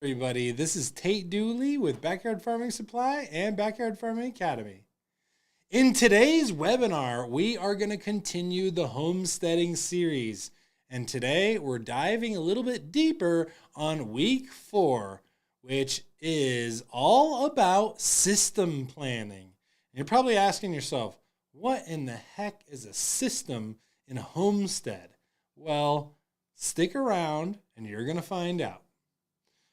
Everybody, this is Tate Dooley with Backyard Farming Supply and Backyard Farming Academy. In today's webinar, we are going to continue the homesteading series. And today we're diving a little bit deeper on week 4, which is all about system planning. And you're probably asking yourself, what in the heck is a system in a homestead? Well, stick around and you're going to find out.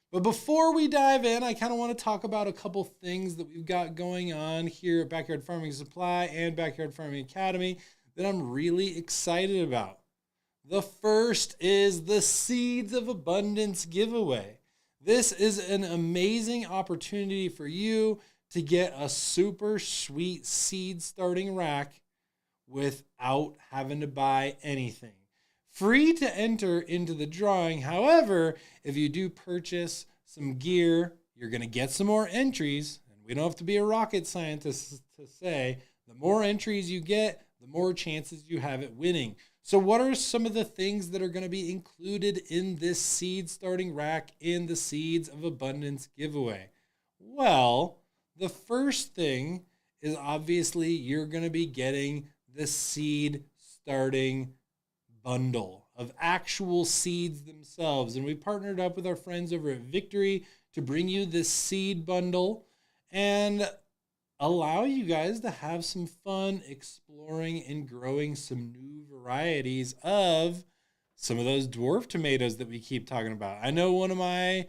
But before we dive in, I kind of want to talk about a couple things that we've got going on here at Backyard Farming Supply and Backyard Farming Academy that I'm really excited about. The first is the Seeds of Abundance giveaway. This is an amazing opportunity for you to get a super sweet seed starting rack without having to buy anything. Free to enter into the drawing. However, if you do purchase some gear, you're going to get some more entries. And we don't have to be a rocket scientist to say the more entries you get, the more chances you have at winning. So what are some of the things that are going to be included in this seed starting rack in the Seeds of Abundance giveaway? Well, the first thing is obviously you're going to be getting the seed starting bundle of actual seeds themselves. And we partnered up with our friends over at Victory to bring you this seed bundle and allow you guys to have some fun exploring and growing some new varieties of some of those dwarf tomatoes that we keep talking about. I know one of my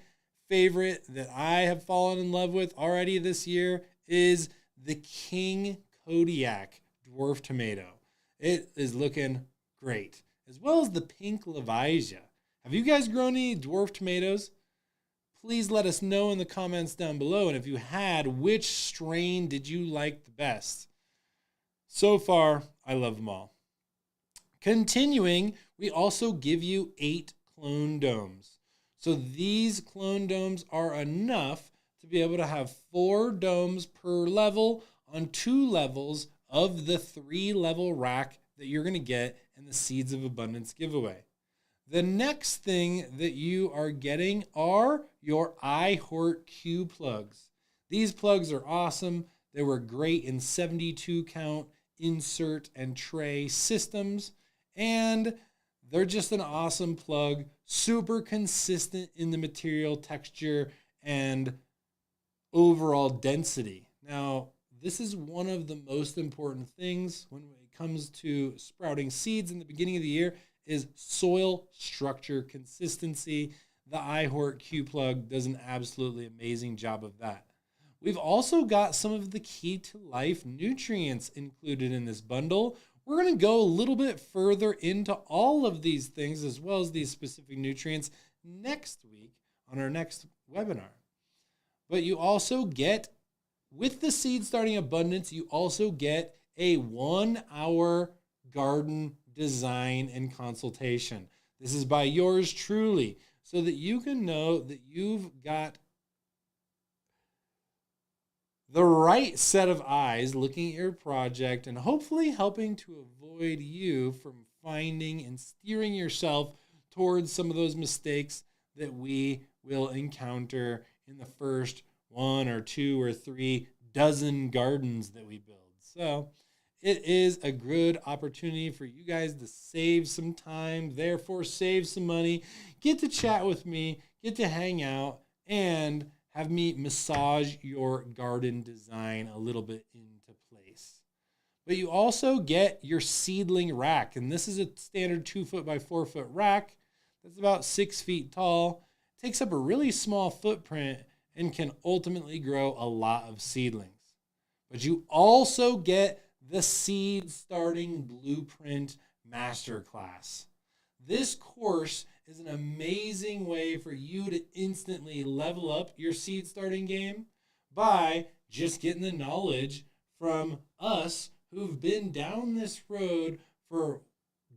favorite that I have fallen in love with already this year is the King Kodiak dwarf tomato. It is looking great, as well as the pink Levasia. Have you guys grown any dwarf tomatoes? Please let us know in the comments down below. And if you had, which strain did you like the best? So far, I love them all. Continuing, we also give you 8 clone domes. So these clone domes are enough to be able to have 4 domes per level on 2 levels of the 3-level rack that you're going to get in the Seeds of Abundance giveaway. The next thing that you are getting are your iHort Q plugs. These plugs are awesome. They were great in 72 count insert and tray systems, and they're just an awesome plug, super consistent in the material texture and overall density. Now, this is one of the most important things when it comes to sprouting seeds in the beginning of the year is soil structure consistency. The iHort Q plug does an absolutely amazing job of that. We've also got some of the key to life nutrients included in this bundle. We're going to go a little bit further into all of these things as well as these specific nutrients next week on our next webinar. But you also get, with the Seed Starting Abundance, you also get a 1-hour garden design and consultation. This is by yours truly, so that you can know that you've got the right set of eyes looking at your project and hopefully helping to avoid you from finding and steering yourself towards some of those mistakes that we will encounter in the first 1 or 2 or 3 dozen gardens that we build. So it is a good opportunity for you guys to save some time, therefore save some money, get to chat with me, get to hang out, and have me massage your garden design a little bit into place. But you also get your seedling rack, and this is a standard 2-foot by 4-foot rack that's about 6 feet tall. It takes up a really small footprint and can ultimately grow a lot of seedlings. But you also get the Seed Starting Blueprint Masterclass. This course is an amazing way for you to instantly level up your seed starting game by just getting the knowledge from us who've been down this road for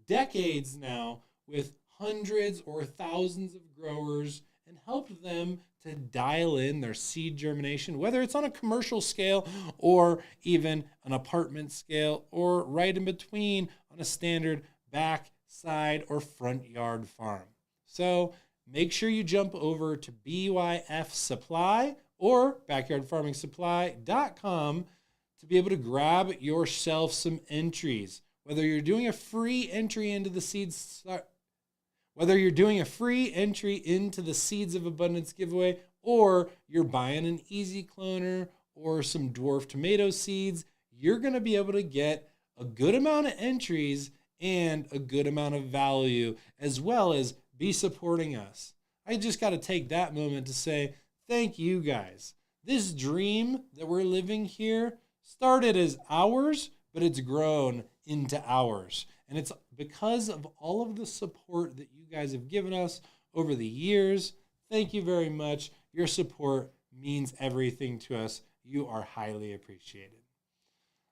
decades now with hundreds or thousands of growers and helped them to dial in their seed germination, whether it's on a commercial scale or even an apartment scale or right in between on a standard back, side, or front yard farm. So make sure you jump over to BYF Supply or backyardfarmingsupply.com to be able to grab yourself some entries. Whether you're doing a free entry into the Seeds of Abundance giveaway, or you're buying an easy cloner or some dwarf tomato seeds, you're going to be able to get a good amount of entries and a good amount of value, as well as be supporting us. I just got to take that moment to say thank you guys. This dream that we're living here started as ours, but it's grown into ours. And it's because of all of the support that you guys have given us over the years. Thank you very much. Your support means everything to us. You are highly appreciated.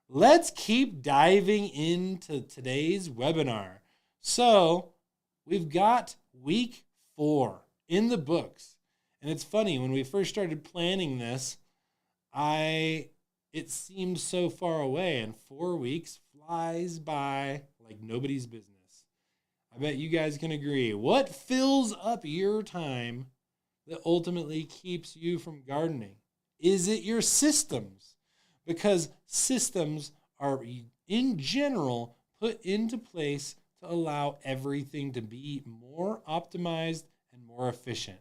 Let's keep diving into today's webinar. So we've got week 4 in the books. And it's funny, when we first started planning this, it seemed so far away, and 4 weeks flies by like nobody's business. I bet you guys can agree. What fills up your time that ultimately keeps you from gardening? Is it your systems? Because systems are, in general, put into place to allow everything to be more optimized and more efficient.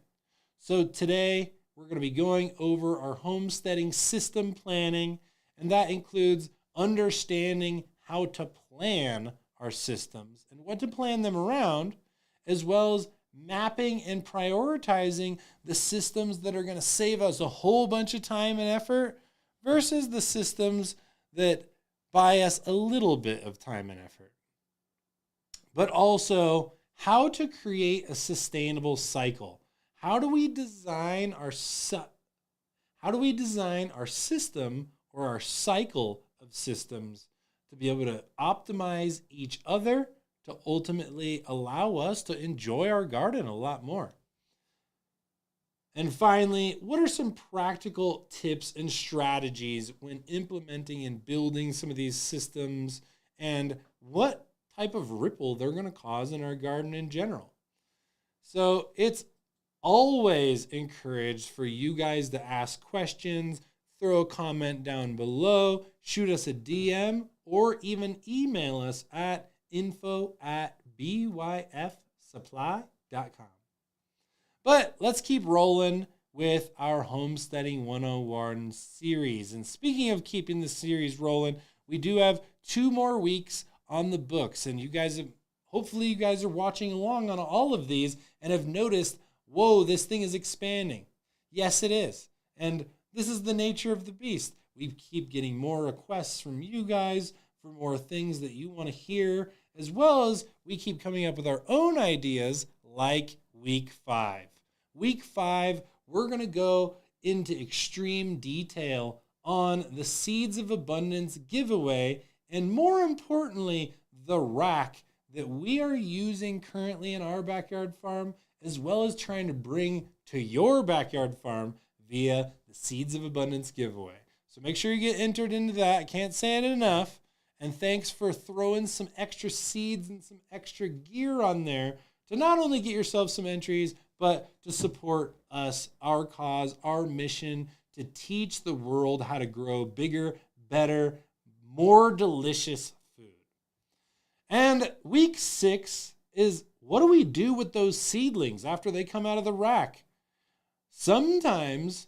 So today, we're going to be going over our homesteading system planning, and that includes understanding how to plan our systems and what to plan them around, as well as mapping and prioritizing the systems that are going to save us a whole bunch of time and effort versus the systems that buy us a little bit of time and effort. But also how to create a sustainable cycle. How do we design our system or our cycle of systems to be able to optimize each other to ultimately allow us to enjoy our garden a lot more? And finally, what are some practical tips and strategies when implementing and building some of these systems, and what type of ripple they're going to cause in our garden in general? So it's always encouraged for you guys to ask questions, throw a comment down below, shoot us a DM, or even email us at info@byfsupply.com. But let's keep rolling with our Homesteading 101 series. And speaking of keeping the series rolling, we do have 2 more weeks on the books. And hopefully you guys are watching along on all of these and have noticed, whoa, this thing is expanding. Yes, it is. And this is the nature of the beast. We keep getting more requests from you guys for more things that you want to hear, as well as we keep coming up with our own ideas like week 5. Week 5, we're going to go into extreme detail on the Seeds of Abundance giveaway, and more importantly, the rack that we are using currently in our backyard farm, as well as trying to bring to your backyard farm via the Seeds of Abundance giveaway. So make sure you get entered into that. I can't say it enough. And thanks for throwing some extra seeds and some extra gear on there to not only get yourself some entries, but to support us, our cause, our mission to teach the world how to grow bigger, better, more delicious food. And week 6 is, what do we do with those seedlings after they come out of the rack? Sometimes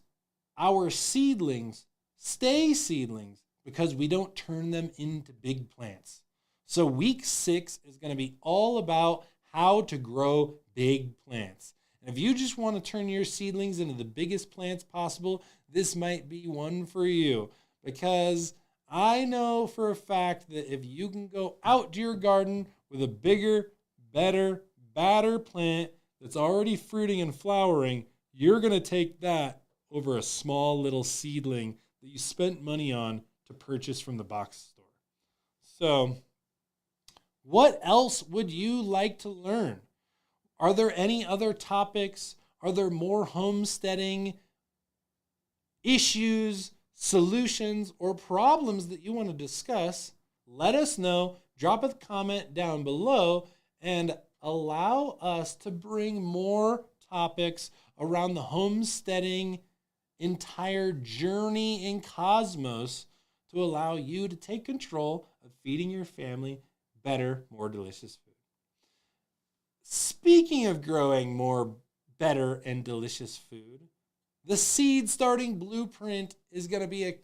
our seedlings stay seedlings because we don't turn them into big plants. So week 6 is going to be all about how to grow big plants. And if you just want to turn your seedlings into the biggest plants possible, this might be one for you, because I know for a fact that if you can go out to your garden with a bigger, better, badder plant that's already fruiting and flowering, you're going to take that over a small little seedling that you spent money on to purchase from the box store. So, what else would you like to learn? Are there any other topics? Are there more homesteading issues, solutions, or problems that you want to discuss? Let us know. Drop a comment down below and allow us to bring more topics around the homesteading entire journey in cosmos to allow you to take control of feeding your family better, more delicious food. Speaking of growing more better and delicious food, the seed starting blueprint is going to be an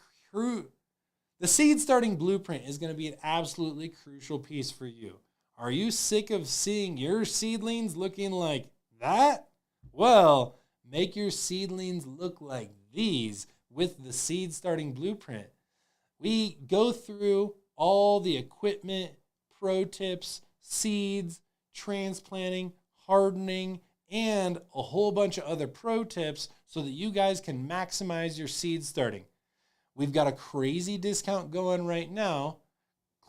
absolutely crucial piece for you. Are you sick of seeing your seedlings looking like that? Well, make your seedlings look like these with the seed starting blueprint. We go through all the equipment, pro tips, seeds, transplanting, hardening, and a whole bunch of other pro tips so that you guys can maximize your seed starting. We've got a crazy discount going right now.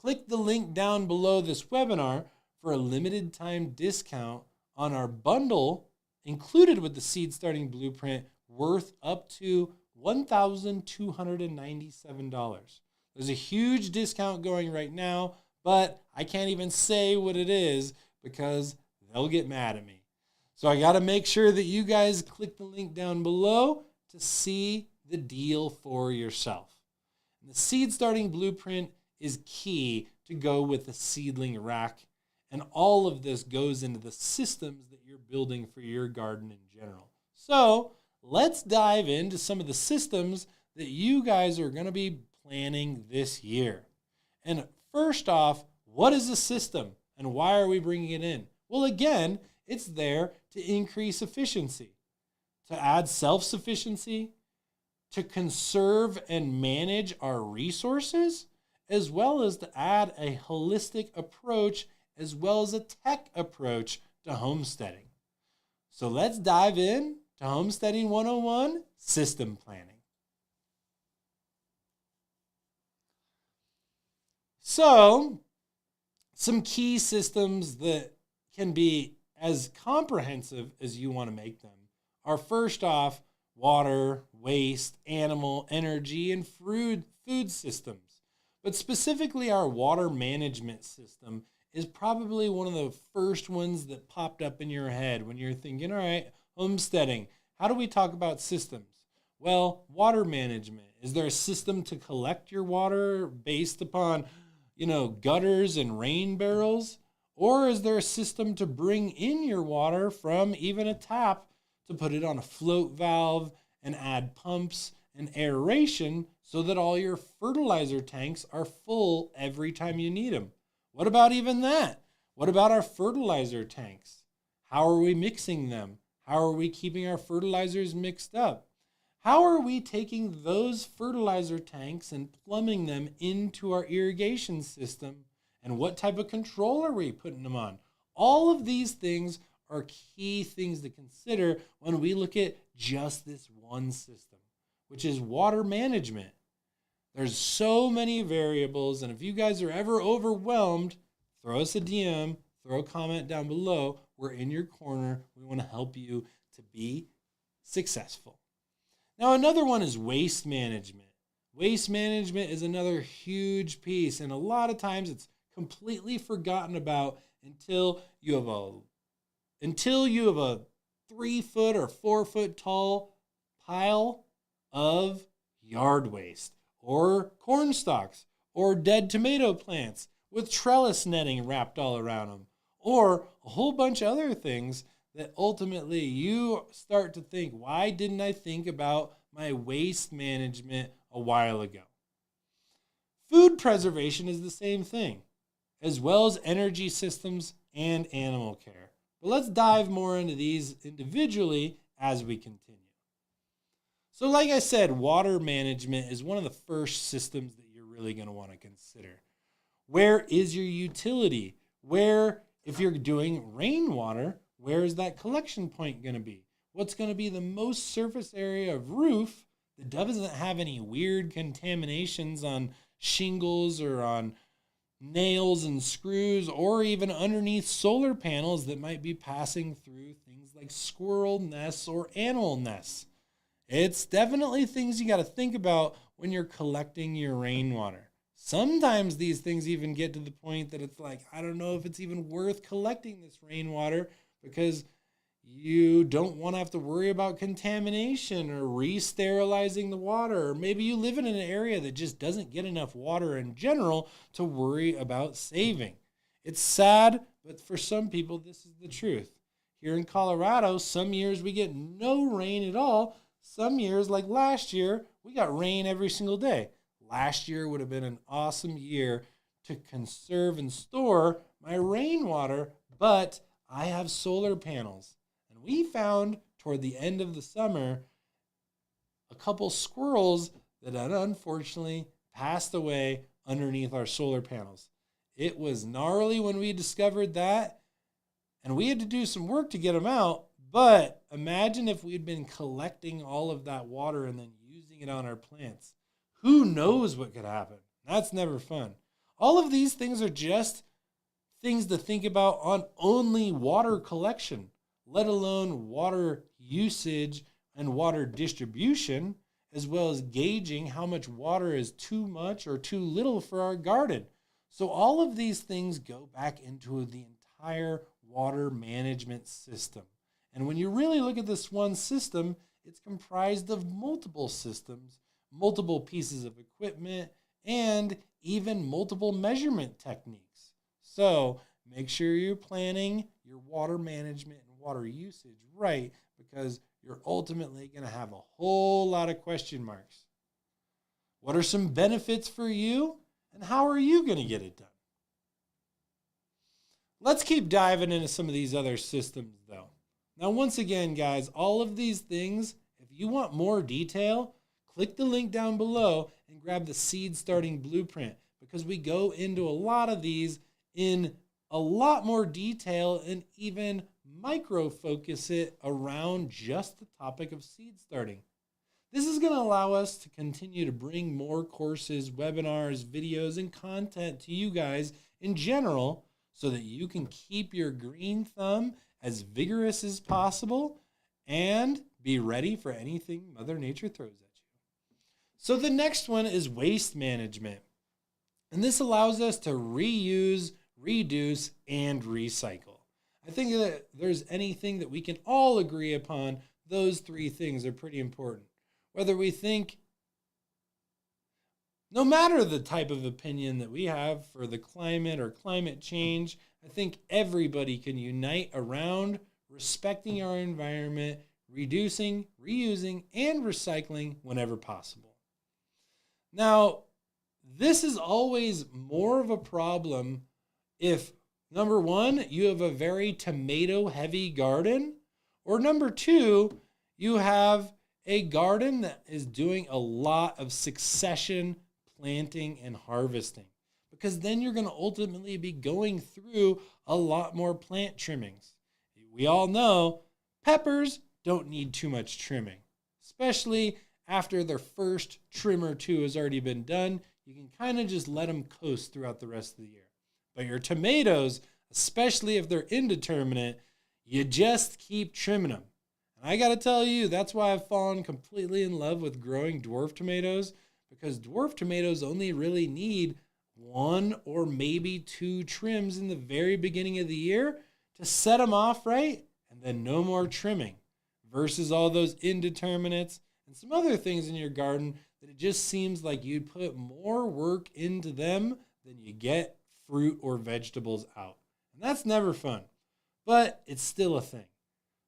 Click the link down below this webinar for a limited time discount on our bundle included with the seed starting blueprint worth up to $1,297. There's a huge discount going right now, but I can't even say what it is because they'll get mad at me. So I got to make sure that you guys click the link down below to see the deal for yourself. And the seed starting blueprint is key to go with the seedling rack, and all of this goes into the systems that you're building for your garden in general. So let's dive into some of the systems that you guys are going to be planning this year. And first off, what is a system and why are we bringing it in? Well, again, it's there to increase efficiency, to add self-sufficiency, to conserve and manage our resources, as well as to add a holistic approach as well as a tech approach to homesteading. So let's dive in to Homesteading 101, System Planning. So, some key systems that can be as comprehensive as you want to make them are first off, water, waste, animal, energy, and food systems. But specifically our water management system is probably one of the first ones that popped up in your head when you're thinking, all right, homesteading, how do we talk about systems? Well, water management. Is there a system to collect your water based upon, gutters and rain barrels? Or is there a system to bring in your water from even a tap to put it on a float valve and add pumps and aeration so that all your fertilizer tanks are full every time you need them? What about even that? What about our fertilizer tanks? How are we mixing them? How are we keeping our fertilizers mixed up? How are we taking those fertilizer tanks and plumbing them into our irrigation system? And what type of control are we putting them on? All of these things are key things to consider when we look at just this one system, which is water management. There's so many variables, and if you guys are ever overwhelmed, throw us a DM, throw a comment down below. We're in your corner. We want to help you to be successful. Now, another one is waste management. Waste management is another huge piece, and a lot of times it's completely forgotten about until you have a 3-foot or 4-foot tall pile of yard waste or corn stalks or dead tomato plants with trellis netting wrapped all around them, or a whole bunch of other things that ultimately you start to think, why didn't I think about my waste management a while ago? Food preservation is the same thing, as well as energy systems and animal care. But let's dive more into these individually as we continue. So like I said, water management is one of the first systems that you're really going to want to consider. Where is your utility? Where, if you're doing rainwater, where is that collection point going to be? What's going to be the most surface area of roof that doesn't have any weird contaminations on shingles or on nails and screws, or even underneath solar panels that might be passing through things like squirrel nests or animal nests? It's definitely things you got to think about when you're collecting your rainwater. Sometimes these things even get to the point that it's like, I don't know if it's even worth collecting this rainwater because You don't want to have to worry about contamination or re-sterilizing the water. Or maybe you live in an area that just doesn't get enough water in general to worry about saving. It's sad, but for some people, this is the truth. Here in Colorado, some years we get no rain at all. Some years, like last year, we got rain every single day. Last year would have been an awesome year to conserve and store my rainwater, but I have solar panels. And we found toward the end of the summer a couple squirrels that had unfortunately passed away underneath our solar panels. It was gnarly when we discovered that, and we had to do some work to get them out. But imagine if we had been collecting all of that water and then using it on our plants. Who knows what could happen? That's never fun. All of these things are just things to think about on only water collection, let alone water usage and water distribution, as well as gauging how much water is too much or too little for our garden. So all of these things go back into the entire water management system. And when you really look at this one system, it's comprised of multiple systems, multiple pieces of equipment, and even multiple measurement techniques. So make sure you're planning your water management and water usage right, because you're ultimately going to have a whole lot of question marks. What are some benefits for you, and how are you going to get it done? Let's keep diving into some of these other systems, though. Now, once again, guys, all of these things, if you want more detail, click the link down below and grab the seed starting blueprint, because we go into a lot of these in a lot more detail and even micro focus it around just the topic of seed starting. This is going to allow us to continue to bring more courses, webinars, videos, and content to you guys in general, so that you can keep your green thumb as vigorous as possible and be ready for anything Mother Nature throws at you. So the next one is waste management. And this allows us to reuse, reduce, and recycle. I think that if there's anything that we can all agree upon, those three things are pretty important. Whether we think, no matter the type of opinion that we have for the climate or climate change, I think everybody can unite around respecting our environment, reducing, reusing, and recycling whenever possible. Now, this is always more of a problem if, number one, you have a very tomato-heavy garden, or number two, you have a garden that is doing a lot of succession planting and harvesting, because then you're going to ultimately be going through a lot more plant trimmings. We all know peppers don't need too much trimming, especially after their first trim or two has already been done. You can kind of just let them coast throughout the rest of the year. But your tomatoes, especially if they're indeterminate, you just keep trimming them. And I got to tell you, that's why I've fallen completely in love with growing dwarf tomatoes, because dwarf tomatoes only really need one or maybe two trims in the very beginning of the year to set them off right, and then no more trimming, versus all those indeterminates and some other things in your garden that it just seems like you put more work into them than you get fruit or vegetables out. And that's never fun, but it's still a thing.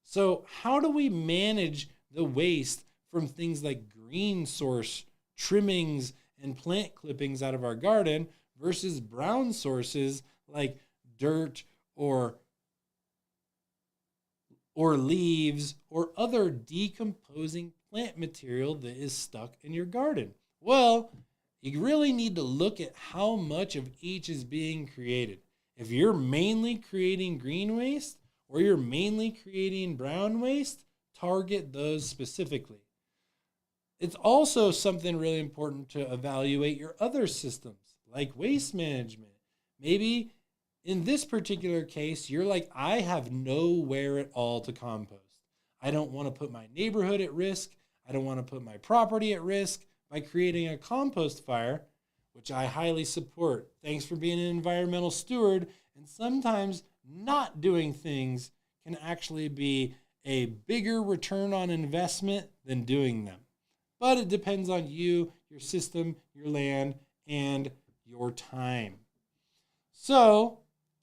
So how do we manage the waste from things like green source trimmings and plant clippings out of our garden versus brown sources like dirt or leaves or other decomposing plant material that is stuck in your garden? Well, you really need to look at how much of each is being created. If you're mainly creating green waste or you're mainly creating brown waste, target those specifically. It's also something really important to evaluate your other systems, like waste management. Maybe in this particular case, you're like, I have nowhere at all to compost. I don't want to put my neighborhood at risk. I don't want to put my property at risk by creating a compost fire, which I highly support. Thanks for being an environmental steward. And sometimes not doing things can actually be a bigger return on investment than doing them. But it depends on you, your system, your land, and your time. So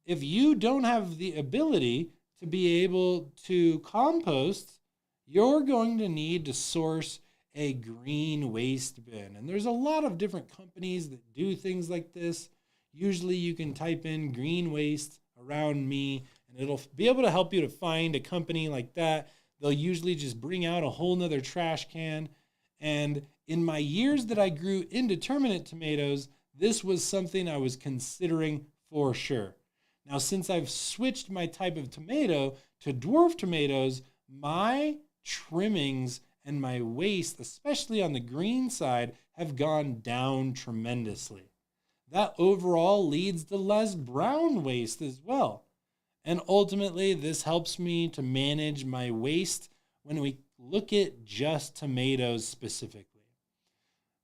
if you don't have the ability to be able to compost, you're going to need to source a green waste bin. And there's a lot of different companies that do things like this. Usually you can type in green waste around me and it'll be able to help you to find a company like that. They'll usually just bring out a whole nother trash can. And in my years that I grew indeterminate tomatoes, this was something I was considering for sure. Now, since I've switched my type of tomato to dwarf tomatoes, my trimmings and my waste, especially on the green side, have gone down tremendously. That overall leads to less brown waste as well. And ultimately, this helps me to manage my waste when we look at just tomatoes specifically.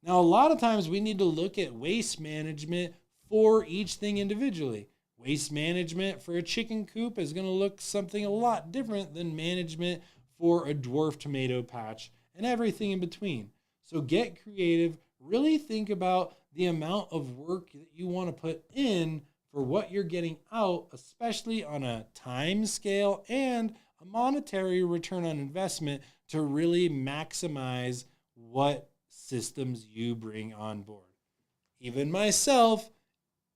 Now, a lot of times we need to look at waste management for each thing individually. Waste management for a chicken coop is going to look something a lot different than management for a dwarf tomato patch and everything in between. So get creative, really think about the amount of work that you want to put in for what you're getting out, especially on a time scale and a monetary return on investment to really maximize what systems you bring on board. Even myself,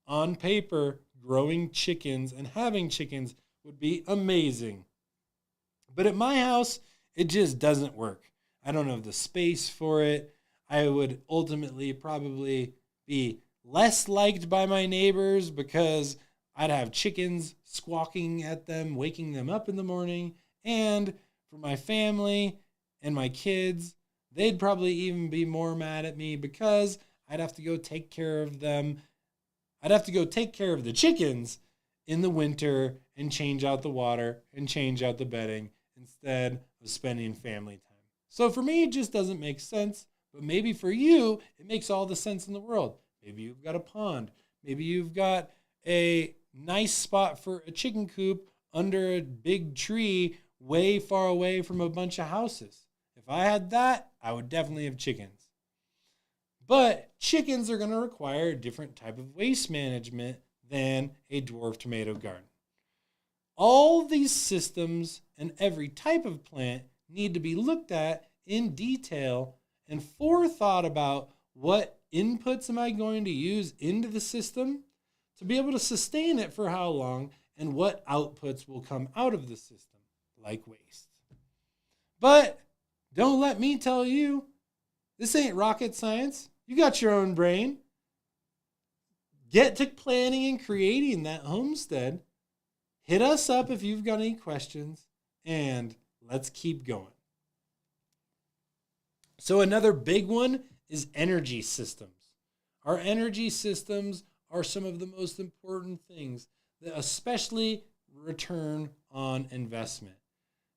on paper, growing chickens and having chickens would be amazing. But at my house, it just doesn't work. I don't have the space for it. I would ultimately probably be less liked by my neighbors because I'd have chickens squawking at them, waking them up in the morning. And for my family and my kids, they'd probably even be more mad at me because I'd have to go take care of them. I'd have to go take care of the chickens in the winter and change out the water and change out the bedding instead of spending family time. So for me, it just doesn't make sense. But maybe for you, it makes all the sense in the world. Maybe you've got a pond. Maybe you've got a nice spot for a chicken coop under a big tree way far away from a bunch of houses. If I had that, I would definitely have chickens. But chickens are going to require a different type of waste management than a dwarf tomato garden. All these systems and every type of plant need to be looked at in detail and forethought about what inputs am I going to use into the system to be able to sustain it for how long and what outputs will come out of the system, like waste. But don't let me tell you, this ain't rocket science. You got your own brain. Get to planning and creating that homestead. Hit us up if you've got any questions, and let's keep going. So another big one is energy systems. Our energy systems are some of the most important things that especially return on investment.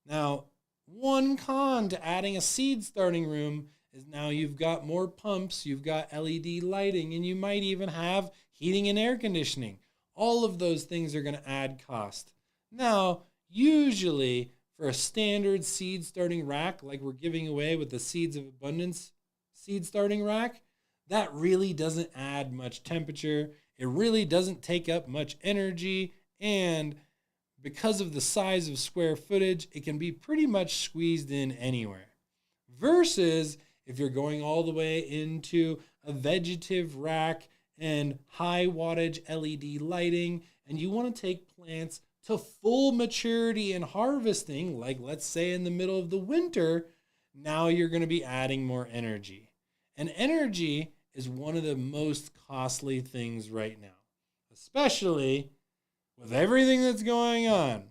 Now, one con to adding a seed starting room is now you've got more pumps, you've got LED lighting, and you might even have heating and air conditioning. All of those things are going to add cost. Now, usually for a standard seed starting rack, like we're giving away with the Seeds of Abundance seed starting rack, that really doesn't add much temperature. It really doesn't take up much energy. And because of the size of square footage, it can be pretty much squeezed in anywhere. Versus if you're going all the way into a vegetative rack and high wattage LED lighting, and you want to take plants to full maturity and harvesting, like let's say in the middle of the winter, now you're going to be adding more energy. And energy is one of the most costly things right now, especially with everything that's going on.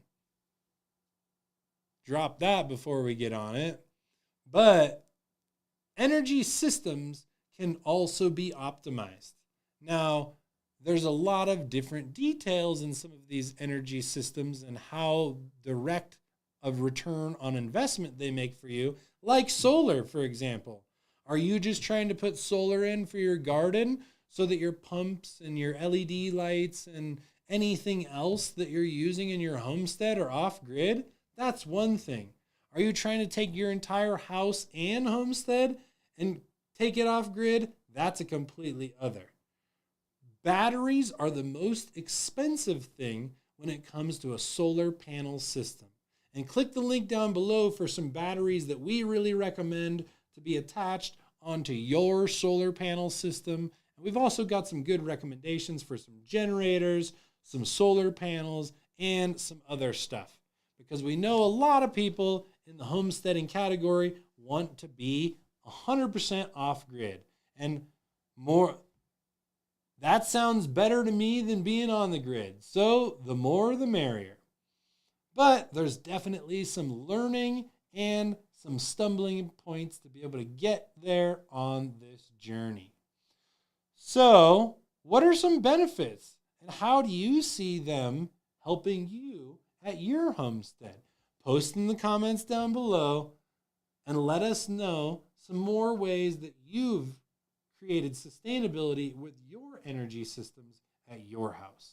Drop that before we get on it. But energy systems can also be optimized. Now, there's a lot of different details in some of these energy systems and how direct of return on investment they make for you, like solar, for example. Are you just trying to put solar in for your garden so that your pumps and your LED lights and anything else that you're using in your homestead are off grid? That's one thing. Are you trying to take your entire house and homestead and take it off grid? That's a completely other. Batteries are the most expensive thing when it comes to a solar panel system. And click the link down below for some batteries that we really recommend to be attached onto your solar panel system. And we've also got some good recommendations for some generators, some solar panels, and some other stuff. Because we know a lot of people in the homesteading category want to be 100% off grid. And more, that sounds better to me than being on the grid. So the more the merrier. But there's definitely some learning and some stumbling points to be able to get there on this journey. So, what are some benefits and how do you see them helping you at your homestead? Post in the comments down below and let us know some more ways that you've created sustainability with your energy systems at your house.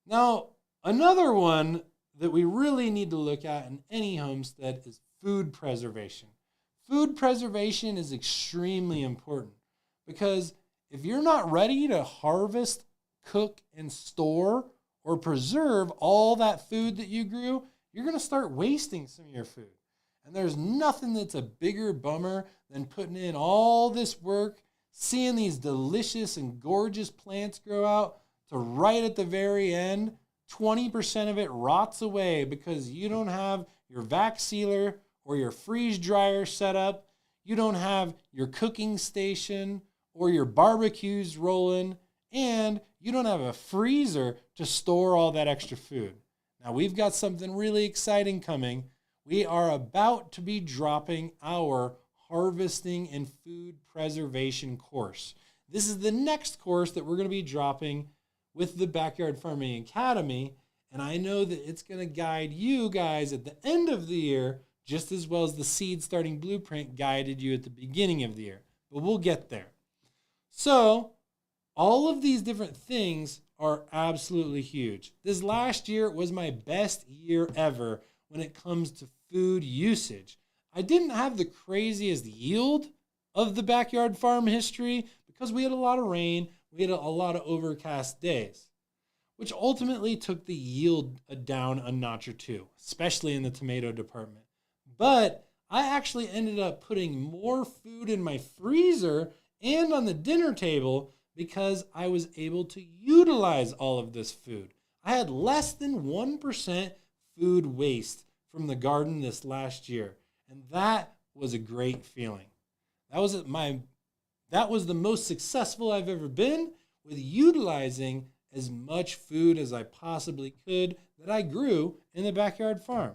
Now, another one that we really need to look at in any homestead is food preservation. Food preservation is extremely important because if you're not ready to harvest, cook, and store or preserve all that food that you grew, you're going to start wasting some of your food. And there's nothing that's a bigger bummer than putting in all this work, seeing these delicious and gorgeous plants grow out, to right at the very end, 20% of it rots away because you don't have your vac sealer or your freeze dryer set up. You don't have your cooking station or your barbecues rolling, and you don't have a freezer to store all that extra food. Now, we've got something really exciting coming. We are about to be dropping our harvesting and food preservation course. This is the next course that we're going to be dropping with the Backyard Farming Academy, and I know that it's going to guide you guys at the end of the year just as well as the Seed Starting Blueprint guided you at the beginning of the year. But we'll get there. So, all of these different things are absolutely huge. This last year was my best year ever when it comes to food usage. I didn't have the craziest yield of the backyard farm history because we had a lot of rain. We had a lot of overcast days, which ultimately took the yield down a notch or two, especially in the tomato department. But I actually ended up putting more food in my freezer and on the dinner table because I was able to utilize all of this food. I had less than 1% food waste from the garden this last year, and that was a great feeling. That was the most successful I've ever been with utilizing as much food as I possibly could that I grew in the backyard farm.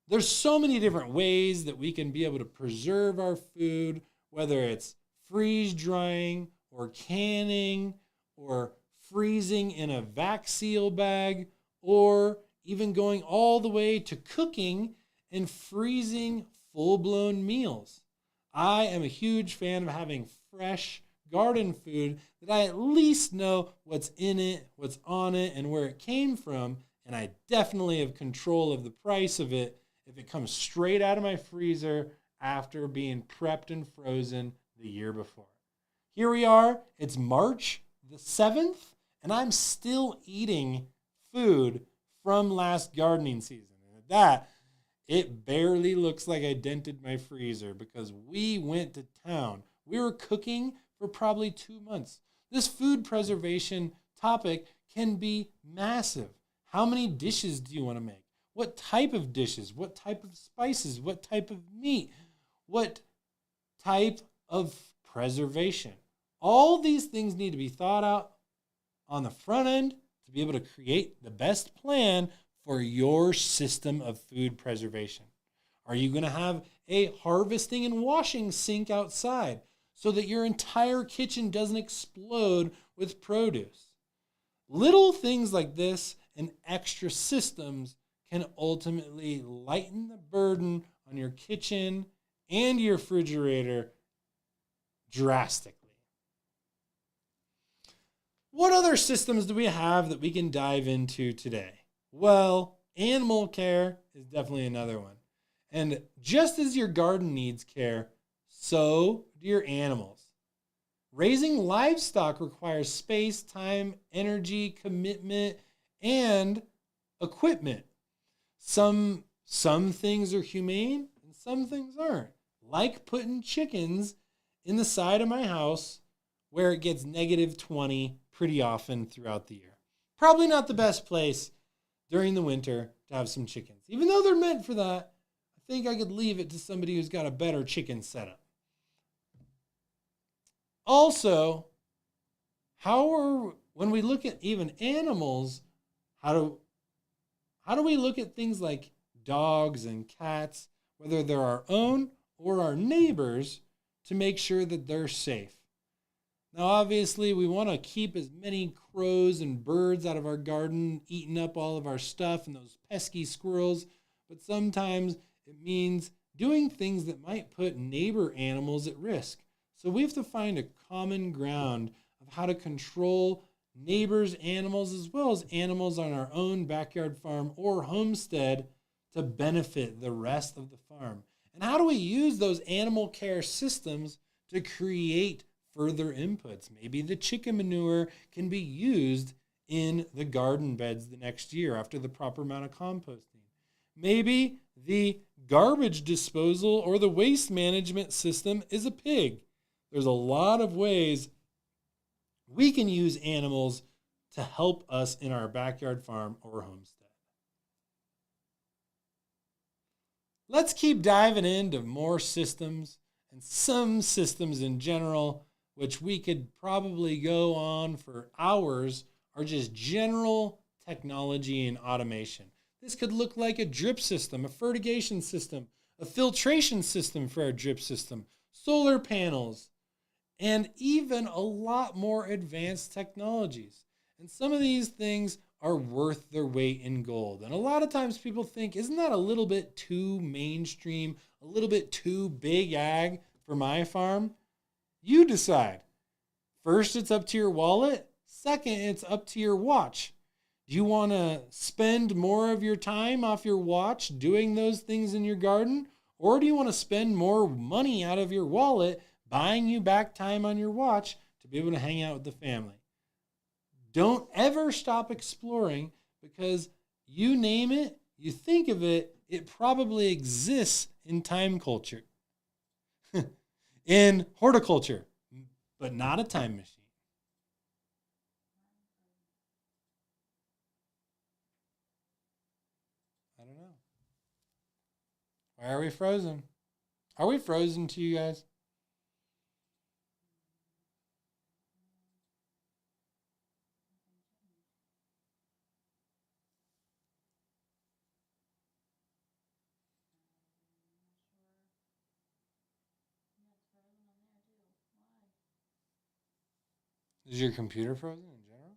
There's so many different ways that we can be able to preserve our food, whether it's freeze drying or canning or freezing in a vac seal bag, or even going all the way to cooking and freezing full-blown meals. I am a huge fan of having fresh garden food that I at least know what's in it, what's on it, and where it came from, and I definitely have control of the price of it if it comes straight out of my freezer after being prepped and frozen the year before. Here we are, it's March the 7th, and I'm still eating food from last gardening season. And at that, it barely looks like I dented my freezer because we went to town. We were cooking for probably 2 months. This food preservation topic can be massive. How many dishes do you want to make? What type of dishes? What type of spices? What type of meat? What type of preservation? All these things need to be thought out on the front end to be able to create the best plan for your system of food preservation. Are you going to have a harvesting and washing sink outside so that your entire kitchen doesn't explode with produce? Little things like this and extra systems can ultimately lighten the burden on your kitchen and your refrigerator drastically. What other systems do we have that we can dive into today? Well, animal care is definitely another one. And just as your garden needs care, so do your animals. Raising livestock requires space, time, energy, commitment, and equipment. Some things are humane and some things aren't. Like putting chickens in the side of my house where it gets negative 20 pretty often throughout the year. Probably not the best place during the winter to have some chickens. Even though they're meant for that, I think I could leave it to somebody who's got a better chicken setup. Also, when we look at even animals, how do how do we look at things like dogs and cats, whether they're our own or our neighbors, to make sure that they're safe? Now, obviously, we want to keep as many crows and birds out of our garden, eating up all of our stuff and those pesky squirrels, but sometimes it means doing things that might put neighbor animals at risk. So we have to find a common ground of how to control neighbors' animals as well as animals on our own backyard farm or homestead to benefit the rest of the farm. And how do we use those animal care systems to create further inputs? Maybe the chicken manure can be used in the garden beds the next year after the proper amount of composting. Maybe the garbage disposal or the waste management system is a pig. There's a lot of ways we can use animals to help us in our backyard farm or homestead. Let's keep diving into more systems and some systems in general, which we could probably go on for hours, are just general technology and automation. This could look like a drip system, a fertigation system, a filtration system for our drip system, solar panels, and even a lot more advanced technologies. And some of these things are worth their weight in gold. And a lot of times people think, isn't that a little bit too mainstream, a little bit too big ag for my farm? You decide. First, it's up to your wallet. Second, it's up to your watch. Do you want to spend more of your time off your watch doing those things in your garden? Or do you want to spend more money out of your wallet buying you back time on your watch to be able to hang out with the family? Don't ever stop exploring, because you name it, you think of it, it probably exists in time culture, in horticulture, but not a time machine. I don't know. Why are we frozen? Are we frozen to you guys? Is your computer frozen in general?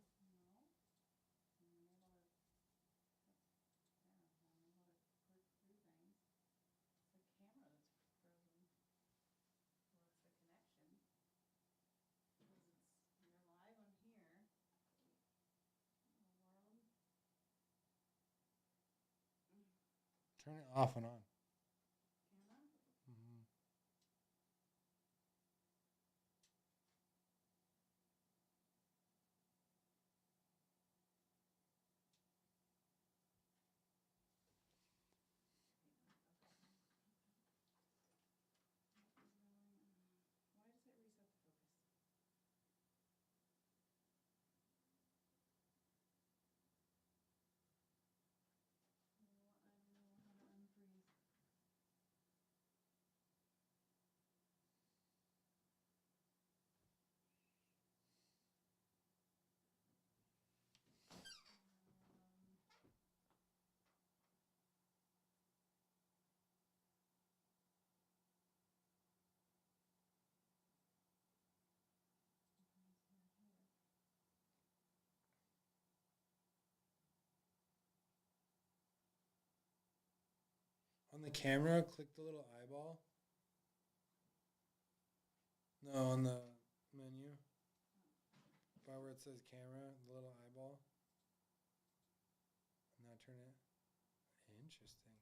Turn it off and on. Mhm. On the camera, click the little eyeball. No, on the menu, by where it says camera, the little eyeball. internet. Interesting.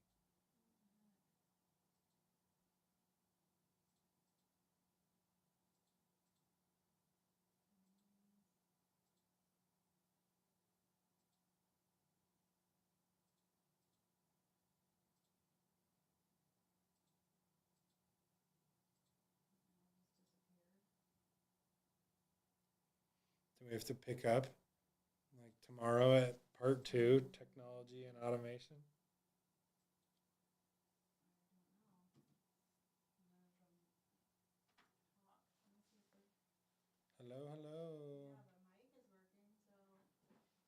Do we have to pick up like tomorrow at part 2, technology and automation? Hello, hello. Yeah, the mic is working, so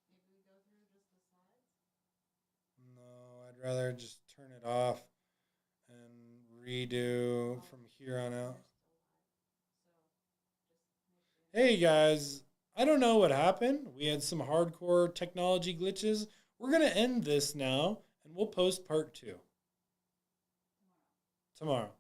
maybe we go through just the slides. No, I'd rather just turn it off and redo from here on out. You're still live, so just make sure. Hey guys, I don't know what happened. We had some hardcore technology glitches. We're going to end this now and we'll post part 2 Tomorrow. tomorrow.